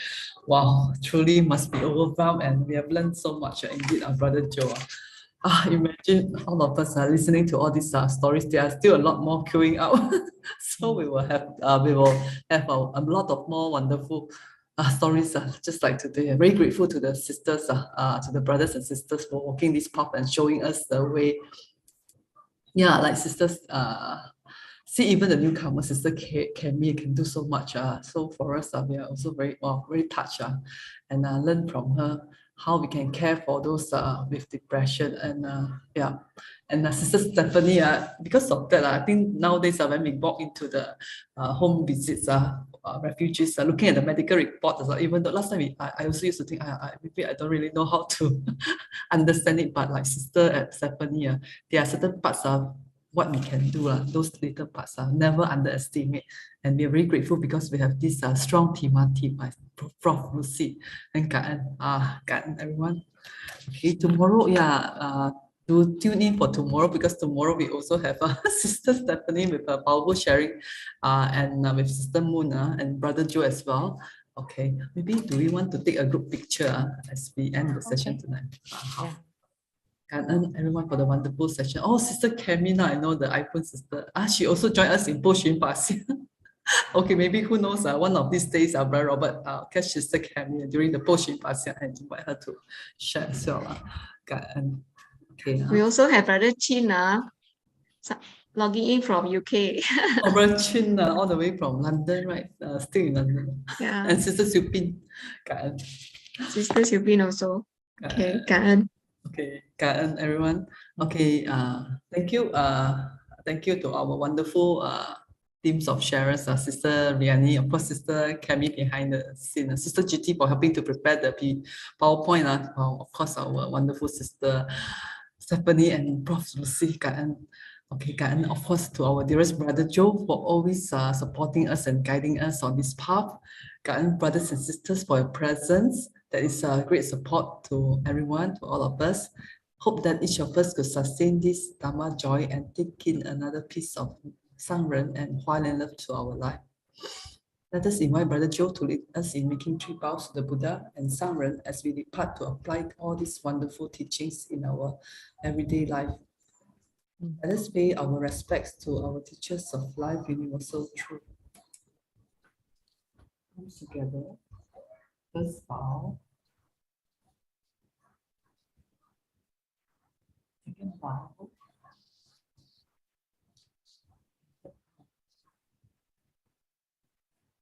wow, truly must be overwhelmed, and we have learned so much. Indeed, our Brother Joe. Imagine all of us are listening to all these stories. There are still a lot more queuing out. So we will have a lot of more wonderful stories just like today. I'm very grateful to the sisters, to the brothers and sisters for walking this path and showing us the way. Yeah, like sisters, see even the newcomer, Sister Cami can do so much. So for us, we are also very touched and learn from her how we can care for those with depression. And Sister Stephanie, because of that, I think nowadays when we walk into the home visits, refugees, looking at the medical report, even though last time I also used to think maybe I don't really know how to understand it, but like Sister Stephanie, there are certain parts of what we can do, those little parts never underestimate. And we are very grateful because we have this strong team by Prof. Lucy and Kaan, everyone. Okay, tomorrow, do tune in for tomorrow, because tomorrow we also have Sister Stephanie with a powerful sharing, and with Sister Moon and Brother Joe as well. Okay, maybe do we want to take a group picture as we end the session tonight? And everyone for the wonderful session. Oh, Sister Cami, I know the iPhone sister. She also joined us in Boxun Pasia. Okay, maybe who knows, one of these days, Brother Robert catch Sister Cami during the Boxun Pasia and invite her to share as well. Okay, we also have Brother Chin logging in from UK. Brother Chin all the way from London, right? Still in London. Yeah. And Sister Supin. Sister Supin also. Okay, cảm ơn. Okay, cảm ơn everyone. Okay, thank you. Thank you to our wonderful teams of sharers, Sister Riani, of course, Sister Cami behind the scene, Sister GT for helping to prepare the PowerPoint, of course, our wonderful Sister Stephanie and Prof. Lucy. Cảm ơn. Okay, cảm ơn, of course, to our dearest brother Joe for always supporting us and guiding us on this path. Cảm ơn, brothers and sisters, for your presence. That is a great support to everyone, to all of us. Hope that each of us could sustain this Dharma joy and take in another piece of Sangren and Hualien love to our life. Let us invite Brother Joe to lead us in making 3 vows to the Buddha and Sangren as we depart to apply all these wonderful teachings in our everyday life. Let us pay our respects to our teachers of life, universal truth. Come together. First vow. Second vow.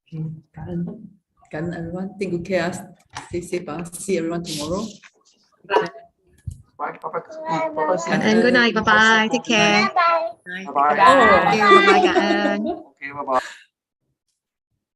Okay, can everyone take good care. Stay safe. See everyone tomorrow. Cảm ơn, good night, bye bye, take care. Bye bye. Thank you, bye bye, cảm ơn. Okay, bye bye.